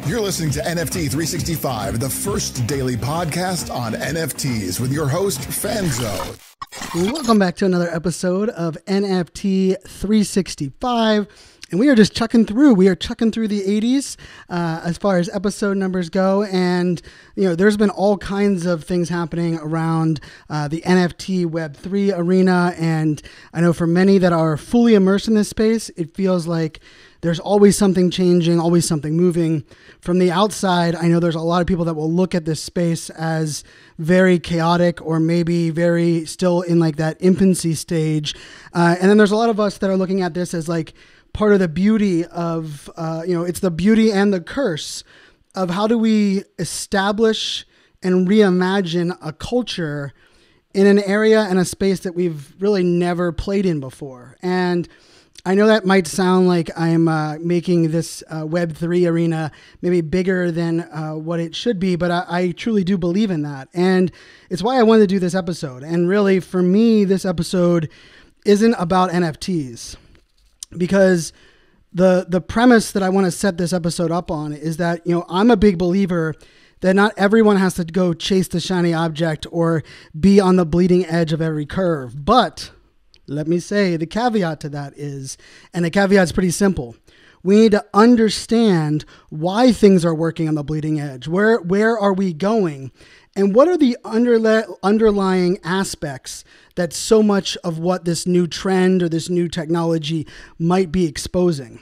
You're listening to NFT 365, the first daily podcast on NFTs with your host, Fanzo. Welcome back to another episode of NFT 365. And we are just chucking through. We are chucking through the 80s as far as episode numbers go. And, there's been all kinds of things happening around the NFT Web3 arena. And I know for many that are fully immersed in this space, it feels like there's always something changing, always something moving. From the outside, I know there's a lot of people that will look at this space as very chaotic or maybe very still in like that infancy stage. And then there's a lot of us that are looking at this as like part of the beauty of, it's the beauty and the curse of how do we establish and reimagine a culture in an area and a space that we've really never played in before. And I know that might sound like I'm making this Web3 arena maybe bigger than what it should be, but I truly do believe in that. And it's why I wanted to do this episode. And really, for me, this episode isn't about NFTs, because the premise that I want to set this episode up on is that, I'm a big believer that not everyone has to go chase the shiny object or be on the bleeding edge of every curve. But let me say the caveat to that is, and the caveat is pretty simple. We need to understand why things are working on the bleeding edge. Where are we going? And what are the underlying aspects that so much of what this new trend or this new technology might be exposing?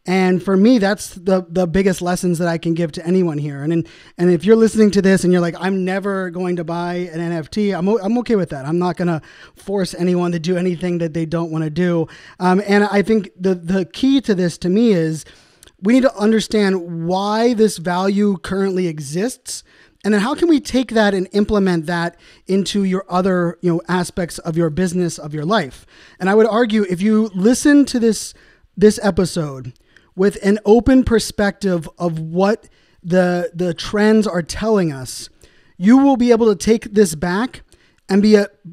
And for me, that's the biggest lessons that I can give to anyone here. And if you're listening to this and you're like, I'm never going to buy an NFT, I'm okay with that. I'm not going to force anyone to do anything that they don't want to do. And I think the key to this to me is we need to understand why this value currently exists. And then how can we take that and implement that into your other, aspects of your business, of your life? And I would argue if you listen to this episode with an open perspective of what the trends are telling us, you will be able to take this back and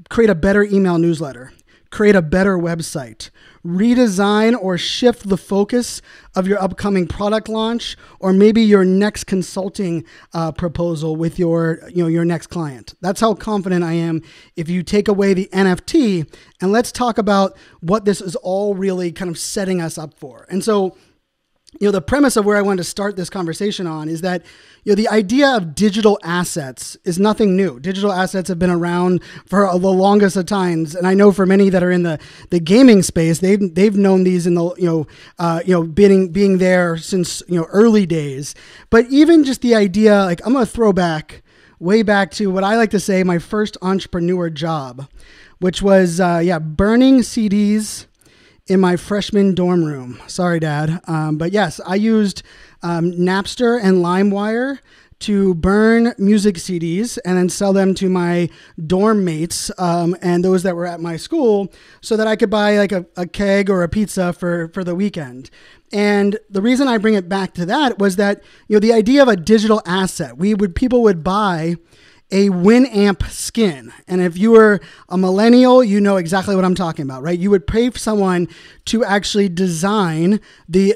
create a better email newsletter, create a better website, redesign or shift the focus of your upcoming product launch, or maybe your next consulting proposal with your next client. That's how confident I am if you take away the NFT, and let's talk about what this is all really kind of setting us up for. And so, the premise of where I wanted to start this conversation on is that, the idea of digital assets is nothing new. Digital assets have been around for the longest of times. And I know for many that are in the gaming space, they've known these in the, being there since, early days. But even just the idea, like I'm going to throw back way back to what I like to say, my first entrepreneur job, which was, burning CDs in my freshman dorm room. Sorry, Dad. But yes, I used Napster and LimeWire to burn music CDs and then sell them to my dorm mates and those that were at my school so that I could buy like a keg or a pizza for the weekend. And the reason I bring it back to that was that, the idea of a digital asset, people would buy a Winamp skin. And if you were a millennial, you know exactly what I'm talking about, right? You would pay for someone to actually design the,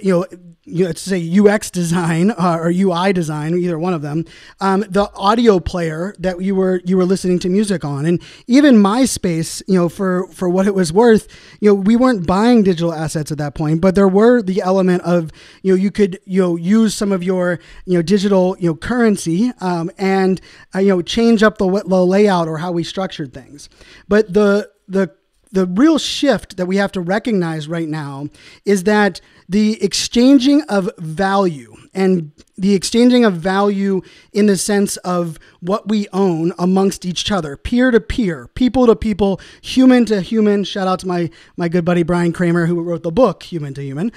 let's say UX design or UI design, either one of them, the audio player that you were listening to music on. And even MySpace, for what it was worth, we weren't buying digital assets at that point, but there were the element of, you could, use some of your, digital, currency, and, change up the layout or how we structured things. But the real shift that we have to recognize right now is that the exchanging of value, and the exchanging of value in the sense of what we own amongst each other, peer to peer, people to people, human to human. Shout out to my good buddy Brian Kramer, who wrote the book Human to Human.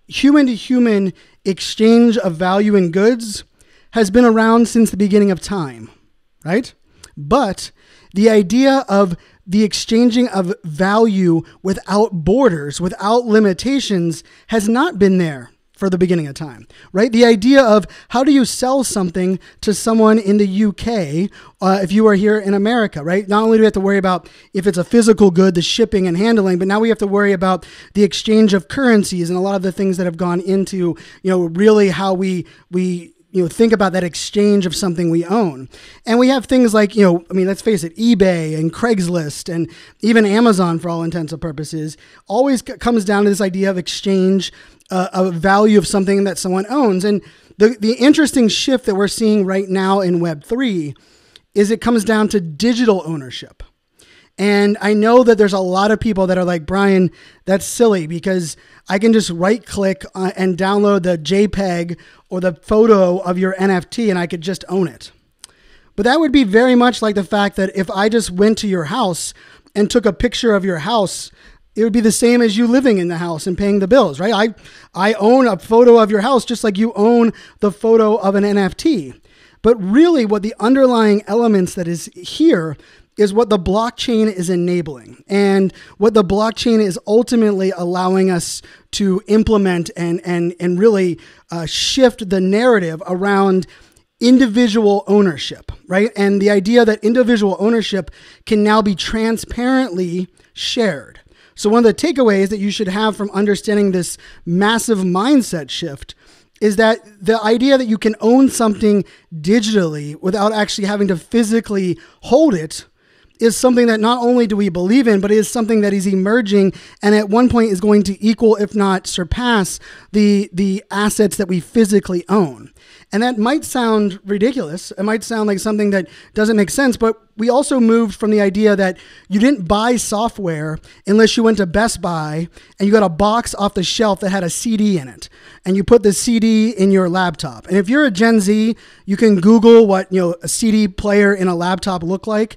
Human to human exchange of value and goods has been around since the beginning of time, right? But the idea of the exchanging of value without borders, without limitations, has not been there for the beginning of time, right? The idea of how do you sell something to someone in the UK if you are here in America, right? Not only do we have to worry about if it's a physical good, the shipping and handling, but now we have to worry about the exchange of currencies and a lot of the things that have gone into, really how we think about that exchange of something we own. And we have things like, let's face it, eBay and Craigslist and even Amazon, for all intents and purposes, always comes down to this idea of exchange, a value of something that someone owns. And the interesting shift that we're seeing right now in Web3 is it comes down to digital ownership. And I know that there's a lot of people that are like, Brian, that's silly because I can just right click and download the JPEG or the photo of your NFT and I could just own it. But that would be very much like the fact that if I just went to your house and took a picture of your house, it would be the same as you living in the house and paying the bills, right? I own a photo of your house just like you own the photo of an NFT. But really what the underlying elements that is here is what the blockchain is enabling and what the blockchain is ultimately allowing us to implement and really shift the narrative around individual ownership, right? And the idea that individual ownership can now be transparently shared. So one of the takeaways that you should have from understanding this massive mindset shift is that the idea that you can own something digitally without actually having to physically hold it is something that not only do we believe in, but it is something that is emerging and at one point is going to equal, if not surpass, the assets that we physically own. And that might sound ridiculous. It might sound like something that doesn't make sense, but we also moved from the idea that you didn't buy software unless you went to Best Buy and you got a box off the shelf that had a CD in it. And you put the CD in your laptop. And if you're a Gen Z, you can Google what a CD player in a laptop looked like.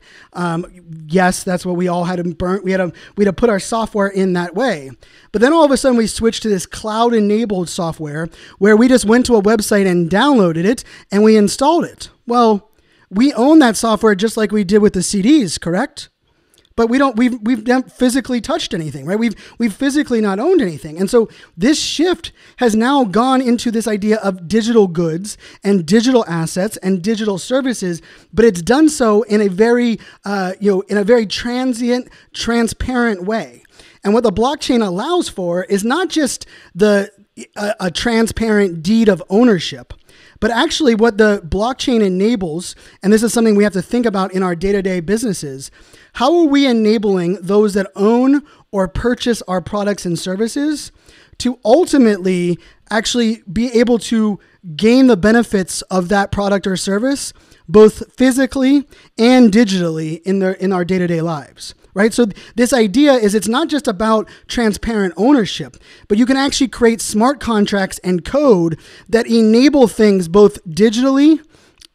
Yes, that's what we all had to burn. We had to put our software in that way. But then all of a sudden we switched to this cloud-enabled software where we just went to a website and downloaded it and we installed it. Well, we own that software just like we did with the CDs, correct? But we've not physically touched anything, right? We've physically not owned anything. And so this shift has now gone into this idea of digital goods and digital assets and digital services, but it's done so in a very, in a very transient, transparent way. And what the blockchain allows for is not just a transparent deed of ownership, but actually what the blockchain enables, and this is something we have to think about in our day-to-day businesses, how are we enabling those that own or purchase our products and services to ultimately actually be able to gain the benefits of that product or service, both physically and digitally in our day-to-day lives? Right? So this idea is it's not just about transparent ownership, but you can actually create smart contracts and code that enable things both digitally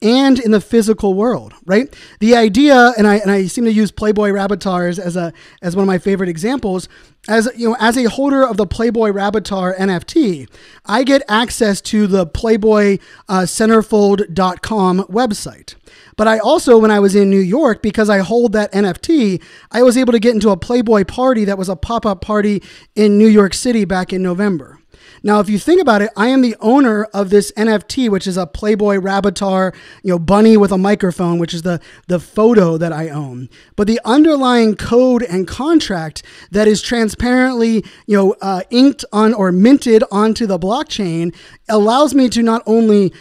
and in the physical world, right? The idea, and I seem to use Playboy Rabbitars as one of my favorite examples. As a holder of the Playboy Rabbitar NFT, I get access to the Playboy Centerfold.com website. But I also, when I was in New York, because I hold that NFT, I was able to get into a Playboy party that was a pop-up party in New York City back in November. Now, if you think about it, I am the owner of this NFT, which is a Playboy Rabbitar, bunny with a microphone, which is the photo that I own. But the underlying code and contract that is transparently, inked on or minted onto the blockchain allows me to not only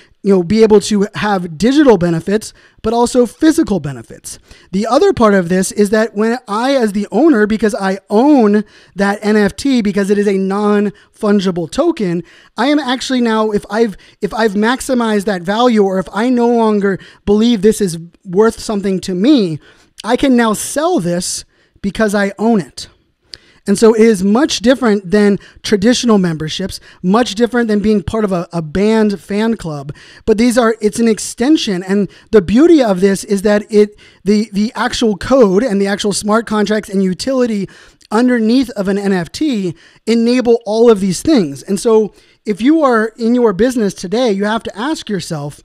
be able to have digital benefits, but also physical benefits. The other part of this is that when I, as the owner, because I own that NFT, because it is a non-fungible token, I am actually now, if I've maximized that value, or if I no longer believe this is worth something to me, I can now sell this because I own it. And so it is much different than traditional memberships, much different than being part of a band fan club. But it's an extension. And the beauty of this is that the actual code and the actual smart contracts and utility underneath of an NFT enable all of these things. And so if you are in your business today, you have to ask yourself,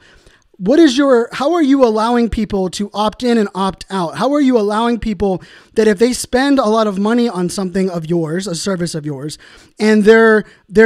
how are you allowing people to opt in and opt out? How are you allowing people that if they spend a lot of money on something of yours, a service of yours, and their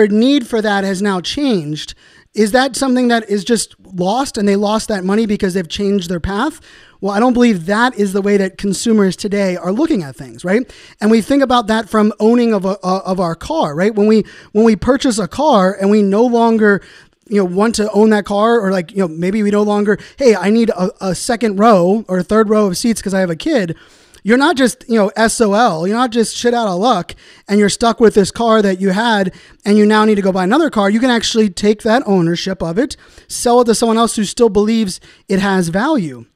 need for that has now changed, is that something that is just lost and they lost that money because they've changed their path? Well, I don't believe that is the way that consumers today are looking at things, right? And we think about that from owning of our car, right? When we purchase a car and we no longer want to own that car, or like, maybe we no longer, hey, I need a second row or a third row of seats because I have a kid. You're not just, SOL. You're not just shit out of luck and you're stuck with this car that you had and you now need to go buy another car. You can actually take that ownership of it, sell it to someone else who still believes it has value.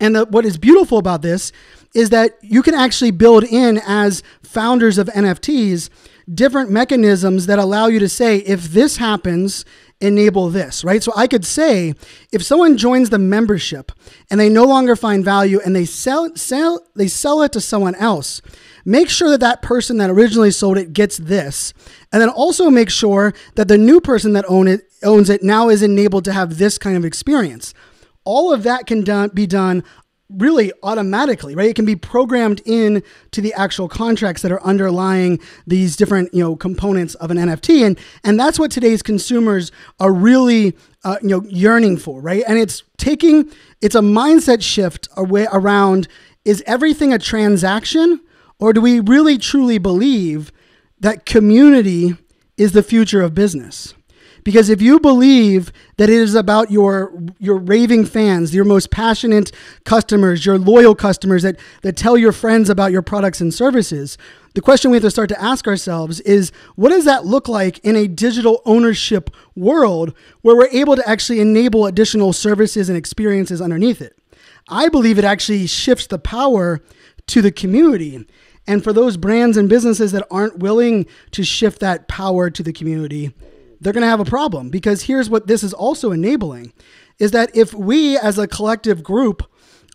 And what is beautiful about this is that you can actually build in, as founders of NFTs, different mechanisms that allow you to say, if this happens, enable this, right? So I could say, if someone joins the membership and they no longer find value and they sell it to someone else, make sure that that person that originally sold it gets this. And then also make sure that the new person that owns it now is enabled to have this kind of experience. All of that can be done really automatically, right? It can be programmed in to the actual contracts that are underlying these different, components of an NFT. And that's what today's consumers are really, yearning for, right? And it's a mindset shift around, is everything a transaction, or do we really truly believe that community is the future of business? Because if you believe that it is about your raving fans, your most passionate customers, your loyal customers that tell your friends about your products and services, the question we have to start to ask ourselves is, what does that look like in a digital ownership world where we're able to actually enable additional services and experiences underneath it? I believe it actually shifts the power to the community. And for those brands and businesses that aren't willing to shift that power to the community, they're going to have a problem, because here's what this is also enabling, is that if we as a collective group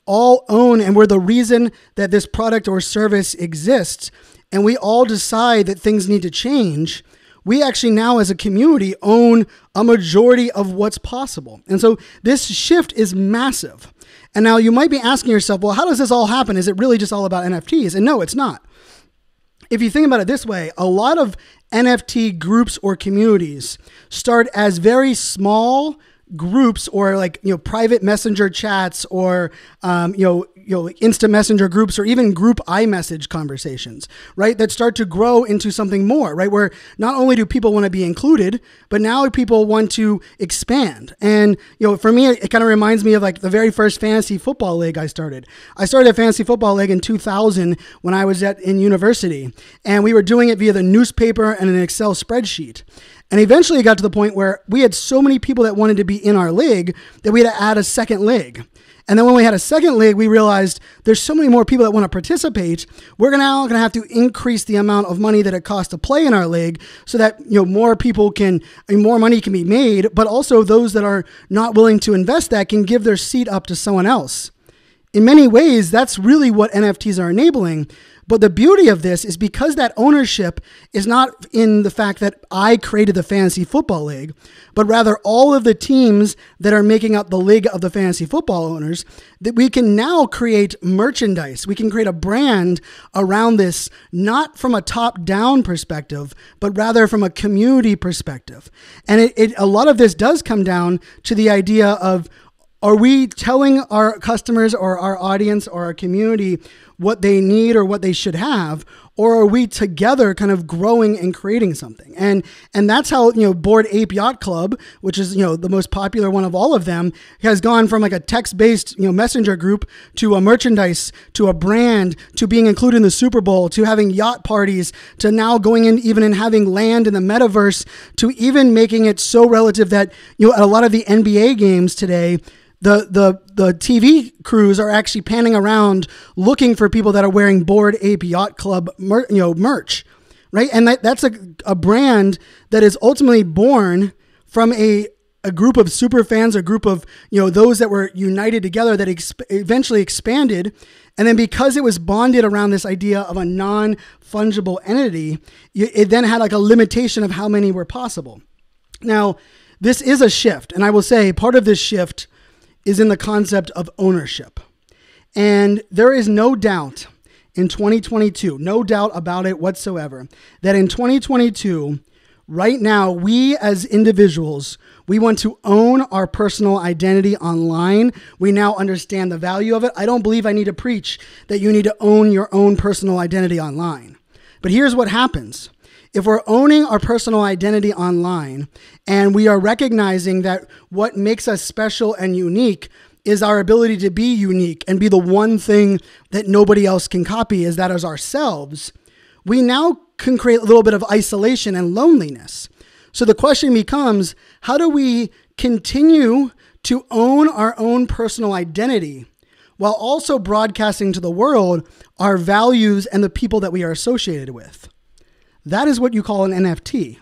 all own, and we're the reason that this product or service exists, and we all decide that things need to change, we actually now as a community own a majority of what's possible. And so this shift is massive. And now you might be asking yourself, well, how does this all happen? Is it really just all about NFTs? And no, it's not. If you think about it this way, a lot of NFT groups or communities start as very small groups, or like, private messenger chats, or, instant messenger groups, or even group iMessage conversations, right? That start to grow into something more, right? Where not only do people want to be included, but now people want to expand. And, for me, it kind of reminds me of like the very first fantasy football league I started. I started a fantasy football league in 2000 when I was in university, and we were doing it via the newspaper and an Excel spreadsheet. And eventually it got to the point where we had so many people that wanted to be in our league that we had to add a second league. And then when we had a second league, we realized there's so many more people that want to participate. We're now going to have to increase the amount of money that it costs to play in our league, so that more money can be made, but also those that are not willing to invest that can give their seat up to someone else. In many ways, that's really what NFTs are enabling. But the beauty of this is, because that ownership is not in the fact that I created the fantasy football league, but rather all of the teams that are making up the league of the fantasy football owners, that we can now create merchandise. We can create a brand around this, not from a top-down perspective, but rather from a community perspective. And a lot of this does come down to the idea of, are we telling our customers or our audience or our community what they need or what they should have, or are we together kind of growing and creating something? And that's how, Bored Ape Yacht Club, which is, the most popular one of all of them, has gone from like a text-based, messenger group to a merchandise, to a brand, to being included in the Super Bowl, to having yacht parties, to now going in even and having land in the metaverse, to even making it so relative that, at a lot of the NBA games today, the TV crews are actually panning around looking for people that are wearing Bored Ape Yacht Club merch, right? And that's a brand that is ultimately born from a group of super fans, a group of those that were united together that eventually expanded. And then because it was bonded around this idea of a non-fungible entity, it then had like a limitation of how many were possible. Now, this is a shift, and I will say part of this shift is in the concept of ownership. And there is no doubt in 2022, no doubt about it whatsoever, that in 2022, right now, we as individuals, we want to own our personal identity online. We now understand the value of it. I don't believe I need to preach that you need to own your own personal identity online. But here's what happens, if we're owning our personal identity online and we are recognizing that what makes us special and unique is our ability to be unique and be the one thing that nobody else can copy, is that as ourselves, we now can create a little bit of isolation and loneliness. So the question becomes, how do we continue to own our own personal identity while also broadcasting to the world our values and the people that we are associated with? That is what you call an NFT.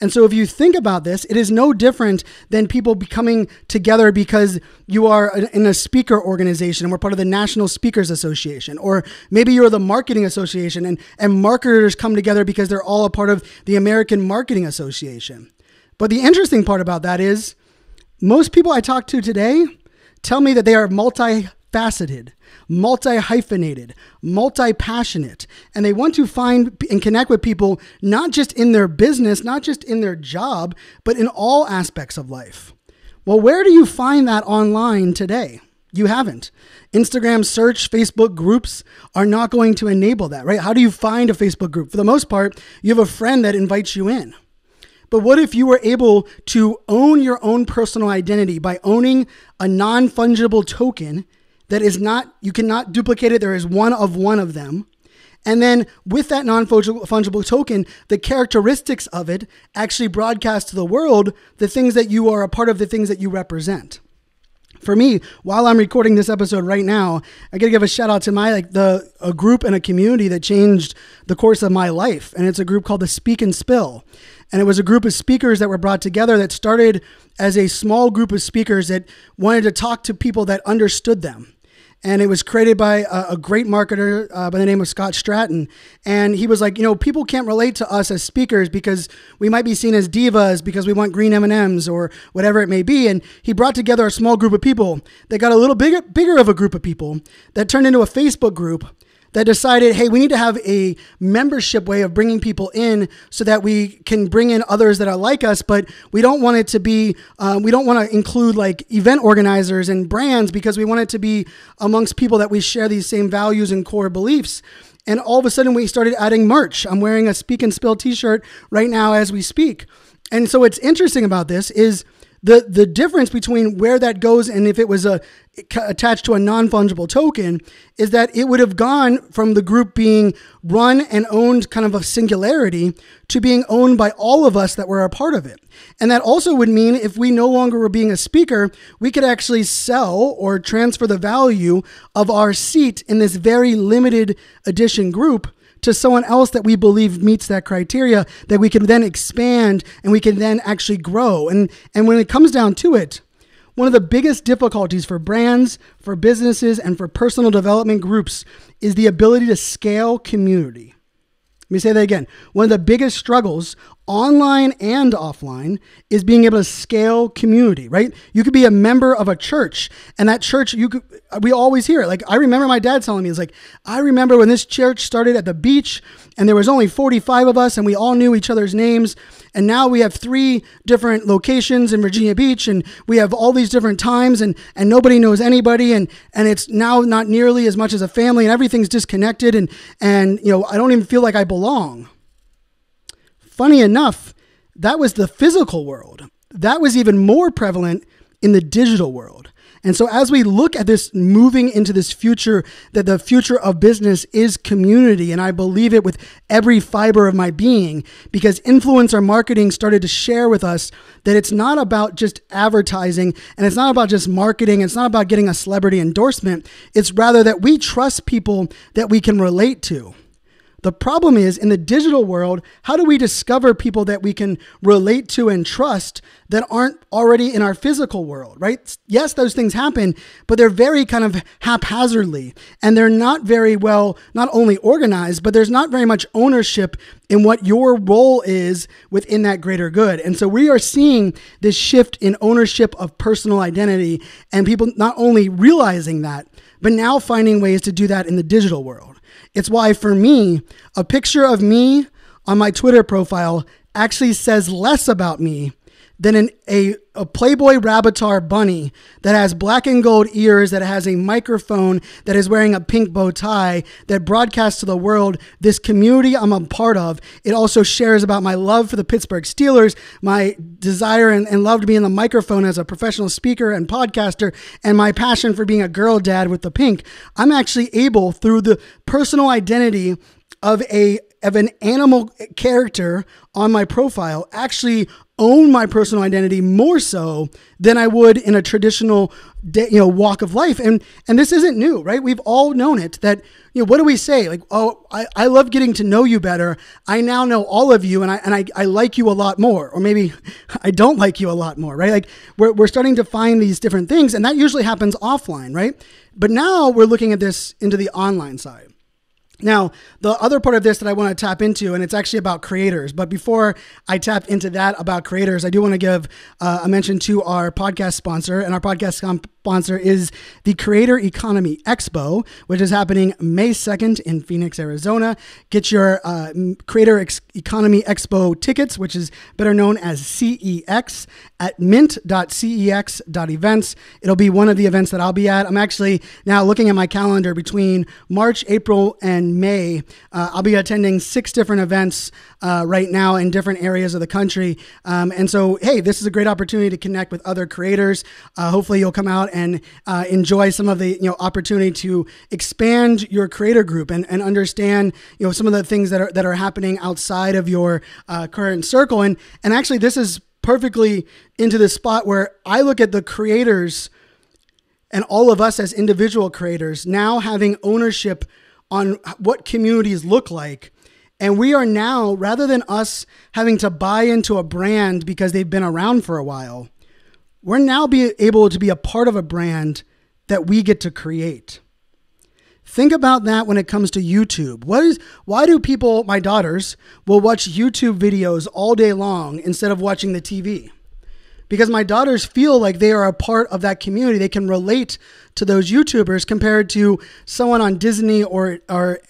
And so if you think about this, it is no different than people coming together because you are in a speaker organization and we're part of the National Speakers Association, or maybe you're the Marketing Association and marketers come together because they're all a part of the American Marketing Association. But the interesting part about that is most people I talk to today tell me that they are multifaceted, multi-hyphenated, multi-passionate, and they want to find and connect with people not just in their business, not just in their job, but in all aspects of life. Well, where do you find that online today? You haven't. Instagram search, Facebook groups are not going to enable that, right? How do you find a Facebook group? For the most part, you have a friend that invites you in. But what if you were able to own your own personal identity by owning a non-fungible token that is not, you cannot duplicate it. There is one of them. And then with that non-fungible token, the characteristics of it actually broadcast to the world the things that you are a part of, the things that you represent. For me, while I'm recording this episode right now, I got to give a shout out to a group and a community that changed the course of my life. And it's a group called the Speak and Spill. And it was a group of speakers that were brought together that started as a small group of speakers that wanted to talk to people that understood them. And it was created by a great marketer by the name of Scott Stratton. And he was like, people can't relate to us as speakers because we might be seen as divas because we want green M&Ms or whatever it may be. And he brought together a small group of people that got a little bigger of a group of people that turned into a Facebook group that decided, hey, we need to have a membership way of bringing people in so that we can bring in others that are like us, but we don't want it to be, we don't want to include like event organizers and brands because we want it to be amongst people that we share these same values and core beliefs. And all of a sudden we started adding merch. I'm wearing a Speak and Spill t-shirt right now as we speak. And so what's interesting about this is the difference between where that goes and if it was attached to a non-fungible token is that it would have gone from the group being run and owned kind of a singularity to being owned by all of us that were a part of it. And that also would mean if we no longer were being a speaker, we could actually sell or transfer the value of our seat in this very limited edition group to someone else that we believe meets that criteria, that we can then expand and we can then actually grow. And when it comes down to it, one of the biggest difficulties for brands, for businesses, and for personal development groups is the ability to scale community. Let me say that again. One of the biggest struggles, online and offline, is being able to scale community, right? You could be a member of a church, and that church, we always hear it. Like, I remember my dad telling me, it's like, I remember when this church started at the beach, and there was only 45 of us, and we all knew each other's names, and now we have 3 different locations in Virginia Beach, and we have all these different times, and nobody knows anybody, and it's now not nearly as much as a family, and everything's disconnected, and I don't even feel like I belong. Funny enough, that was the physical world. That was even more prevalent in the digital world. And so as we look at this moving into this future, that the future of business is community, and I believe it with every fiber of my being, because influencer marketing started to share with us that it's not about just advertising, and it's not about just marketing, it's not about getting a celebrity endorsement, it's rather that we trust people that we can relate to. The problem is, in the digital world, how do we discover people that we can relate to and trust that aren't already in our physical world, right? Yes, those things happen, but they're very kind of haphazardly, and they're not very well, not only organized, but there's not very much ownership in what your role is within that greater good. And so we are seeing this shift in ownership of personal identity, and people not only realizing that, but now finding ways to do that in the digital world. It's why, for me, a picture of me on my Twitter profile actually says less about me than a Playboy Rabbitar bunny that has black and gold ears, that has a microphone, that is wearing a pink bow tie, that broadcasts to the world this community I'm a part of. It also shares about my love for the Pittsburgh Steelers, my desire and love to be in the microphone as a professional speaker and podcaster, and my passion for being a girl dad with the pink. I'm actually able, through the personal identity of an animal character on my profile, actually own my personal identity more so than I would in a traditional walk of life. And this isn't new, right? We've all known it, that, what do we say? Like, oh, I love getting to know you better. I now know all of you, and I like you a lot more. Or maybe I don't like you a lot more, right? Like, we're starting to find these different things, and that usually happens offline, right? But now we're looking at this into the online side. Now, the other part of this that I want to tap into, and it's actually about creators. But before I tap into that about creators, I do want to give a mention to our podcast sponsor. And our podcast sponsor is the Creator Economy Expo, which is happening May 2nd in Phoenix, Arizona. Get your Creator Economy Expo tickets, which is better known as CEX, at mint.cex.events. It'll be one of the events that I'll be at. I'm actually now looking at my calendar between March, April, and May. I'll be attending 6 different events right now in different areas of the country. And so, hey, this is a great opportunity to connect with other creators. Hopefully you'll come out and enjoy some of the opportunity to expand your creator group and understand some of the things that are happening outside of your current circle. And actually, this is perfectly into the spot where I look at the creators and all of us as individual creators now having ownership on what communities look like. And we are now, rather than us having to buy into a brand because they've been around for a while, we're now able to be a part of a brand that we get to create. Think about that when it comes to YouTube. Why do people, my daughters, will watch YouTube videos all day long instead of watching the TV? Because my daughters feel like they are a part of that community. They can relate to those YouTubers compared to someone on Disney or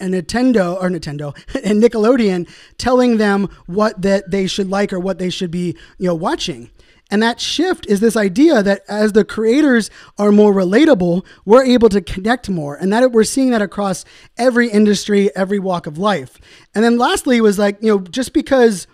Nintendo and Nickelodeon telling them what that they should like or what they should be watching. And that shift is this idea that as the creators are more relatable, we're able to connect more. And that we're seeing that across every industry, every walk of life. And then lastly was like, just because,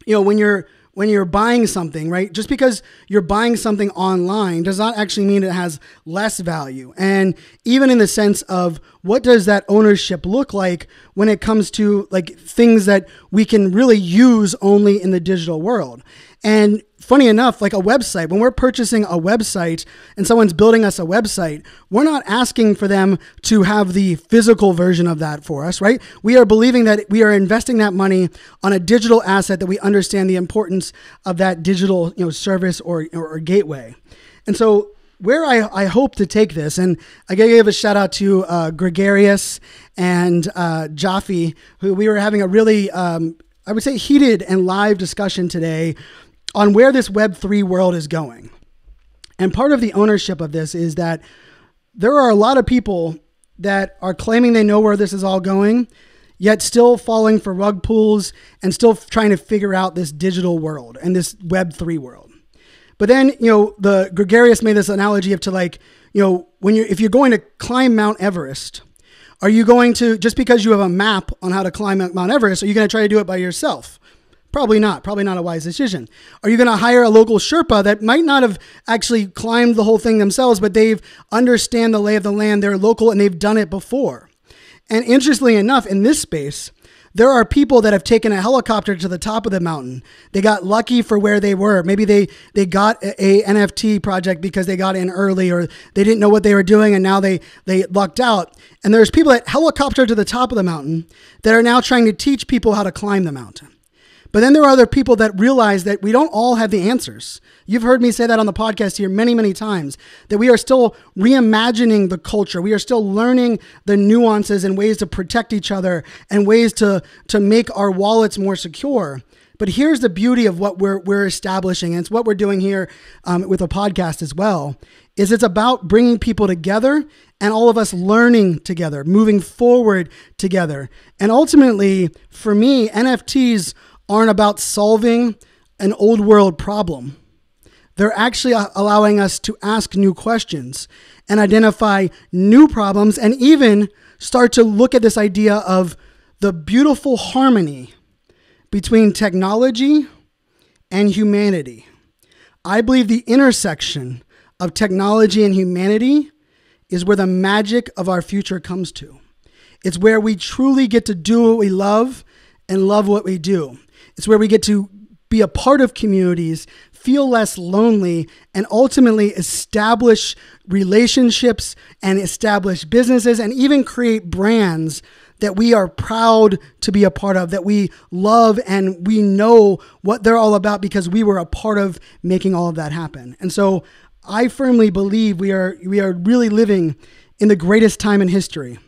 when you're buying something, right? Just because you're buying something online does not actually mean it has less value. And even in the sense of what does that ownership look like when it comes to like things that we can really use only in the digital world. And funny enough, like a website, when we're purchasing a website and someone's building us a website, we're not asking for them to have the physical version of that for us, right? We are believing that we are investing that money on a digital asset, that we understand the importance of that digital, service or gateway. And so where I hope to take this, and I gotta give a shout out to Gregarious and Jaffe, who we were having a really, I would say, heated and live discussion today on where this Web3 world is going. And part of the ownership of this is that there are a lot of people that are claiming they know where this is all going, yet still falling for rug pulls and still trying to figure out this digital world and this Web3 world. But then, the Gregarious made this analogy of to like, if you're going to climb Mount Everest, are you going to, just because you have a map on how to climb Mount Everest, are you going to try to do it by yourself? Probably not a wise decision. Are you going to hire a local Sherpa that might not have actually climbed the whole thing themselves, but they've understand the lay of the land, they're local, and they've done it before? And interestingly enough, in this space, there are people that have taken a helicopter to the top of the mountain. They got lucky for where they were. Maybe they got a NFT project because they got in early, or they didn't know what they were doing and now they lucked out. And there's people that helicopter to the top of the mountain that are now trying to teach people how to climb the mountain. But then there are other people that realize that we don't all have the answers. You've heard me say that on the podcast here many, many times, that we are still reimagining the culture. We are still learning the nuances and ways to protect each other and ways to make our wallets more secure. But here's the beauty of what we're establishing, and it's what we're doing here with a podcast as well, is it's about bringing people together and all of us learning together, moving forward together. And ultimately, for me, NFTs aren't about solving an old world problem. They're actually allowing us to ask new questions and identify new problems, and even start to look at this idea of the beautiful harmony between technology and humanity. I believe the intersection of technology and humanity is where the magic of our future comes to. It's where we truly get to do what we love and love what we do. It's where we get to be a part of communities, feel less lonely, and ultimately establish relationships and establish businesses and even create brands that we are proud to be a part of, that we love, and we know what they're all about because we were a part of making all of that happen. And so I firmly believe we are really living in the greatest time in history.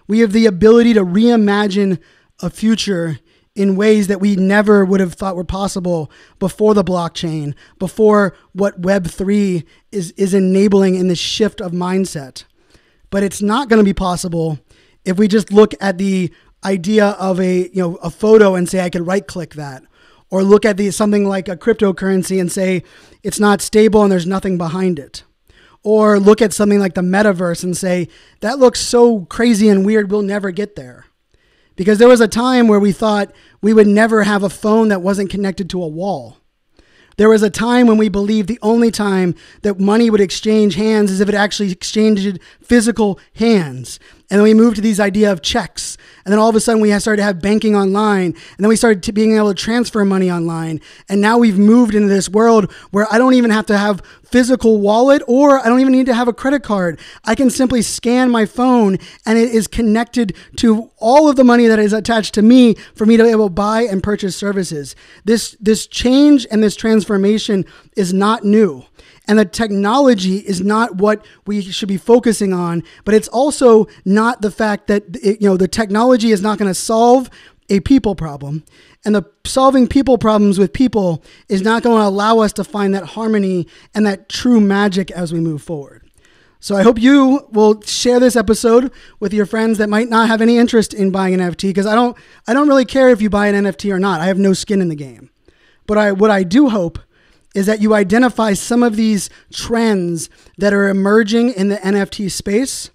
We have the ability to reimagine a future in ways that we never would have thought were possible before the blockchain, before what Web3 is enabling in this shift of mindset. But it's not going to be possible if we just look at the idea of a photo and say, I could right click that, or look at something like a cryptocurrency and say, it's not stable and there's nothing behind it. Or look at something like the metaverse and say, that looks so crazy and weird, we'll never get there. Because there was a time where we thought we would never have a phone that wasn't connected to a wall. There was a time when we believed the only time that money would exchange hands is if it actually exchanged physical hands. And then we moved to these idea of checks. And then all of a sudden we started to have banking online. And then we started being able to transfer money online. And now we've moved into this world where I don't even have to have physical wallet, or I don't even need to have a credit card. I can simply scan my phone and it is connected to all of the money that is attached to me for me to be able to buy and purchase services. This change and this transformation is not new. And the technology is not what we should be focusing on, but it's also not the fact that the technology is not going to solve a people problem. And the solving people problems with people is not going to allow us to find that harmony and that true magic as we move forward. So I hope you will share this episode with your friends that might not have any interest in buying an NFT, because I don't really care if you buy an NFT or not. I have no skin in the game. But what I do hope is that you identify some of these trends that are emerging in the NFT space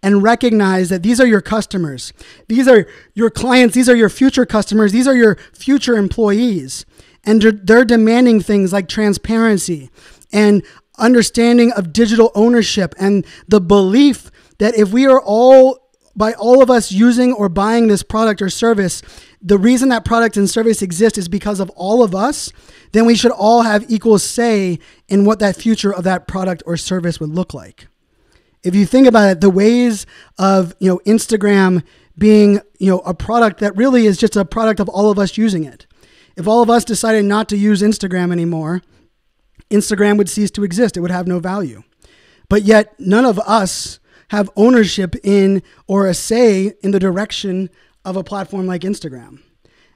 and recognize that these are your customers. These are your clients. These are your future customers. These are your future employees. And they're demanding things like transparency and understanding of digital ownership, and the belief that if we are all of us using or buying this product or service, the reason that product and service exist is because of all of us, then we should all have equal say in what that future of that product or service would look like. If you think about it, the ways of Instagram being a product that really is just a product of all of us using it. If all of us decided not to use Instagram anymore, Instagram would cease to exist. It would have no value. But yet none of us have ownership in or a say in the direction of a platform like Instagram.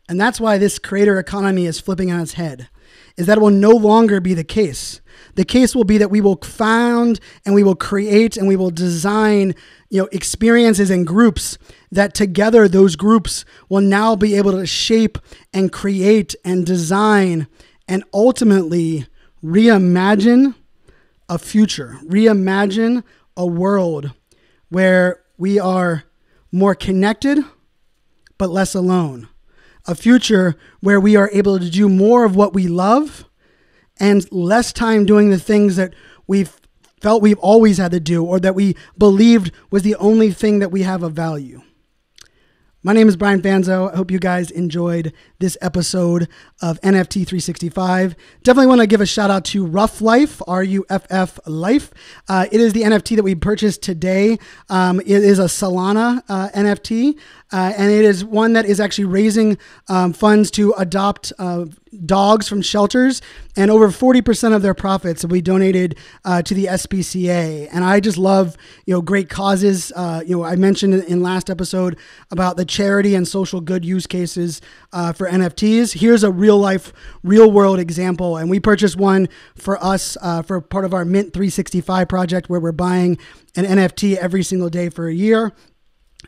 And that's why this creator economy is flipping on its head, is that it will no longer be the case. The case will be that we will found and we will create and we will design, experiences and groups that together those groups will now be able to shape and create and design and ultimately reimagine a future, reimagine a world where we are more connected but less alone. A future where we are able to do more of what we love and less time doing the things that we've felt we've always had to do or that we believed was the only thing that we have of value. My name is Brian Fanzo. I hope you guys enjoyed this episode of NFT 365. Definitely want to give a shout out to Rough Life, RUFF Life. It is the NFT that we purchased today. It is a Solana NFT, and it is one that is actually raising funds to adopt dogs from shelters, and over 40% of their profits will be donated to the SPCA. And I just love, great causes. I mentioned in last episode about the charity and social good use cases for NFTs. Here's a real life, real world example. And we purchased one for us for part of our Mint 365 project, where we're buying an NFT every single day for a year.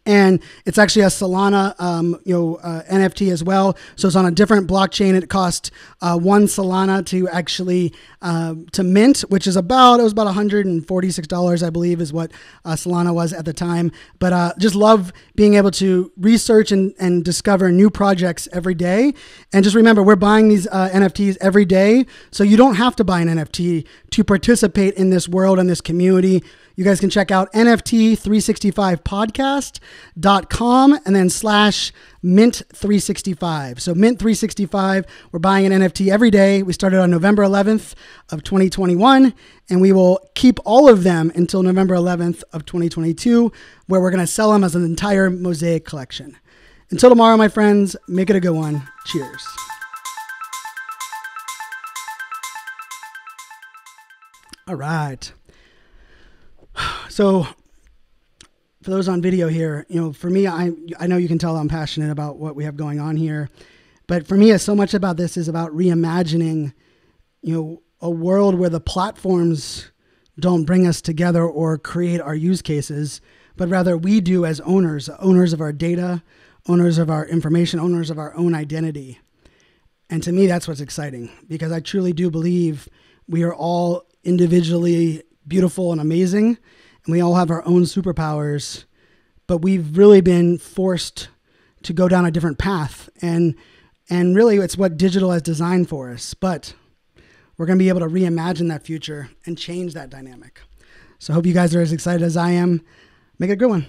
And it's actually a Solana, NFT as well. So it's on a different blockchain. It cost 1 Solana to actually to mint, which is about $146, I believe, is what Solana was at the time. But just love being able to research and discover new projects every day. And just remember, we're buying these NFTs every day, so you don't have to buy an NFT to participate in this world and this community. You guys can check out NFT365podcast.com and then /mint365. So Mint365, we're buying an NFT every day. We started on November 11th of 2021, and we will keep all of them until November 11th of 2022, where we're going to sell them as an entire mosaic collection. Until tomorrow, my friends, make it a good one. Cheers. All right. So for those on video here, for me, I know you can tell I'm passionate about what we have going on here, but for me, so much about this is about reimagining, a world where the platforms don't bring us together or create our use cases, but rather we do as owners of our data, owners of our information, owners of our own identity. And to me, that's what's exciting, because I truly do believe we are all individually beautiful and amazing, and we all have our own superpowers, but we've really been forced to go down a different path. And really it's what digital has designed for us, but we're going to be able to reimagine that future and change that dynamic. So I hope you guys are as excited as I am. Make it a good one.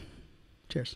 Cheers.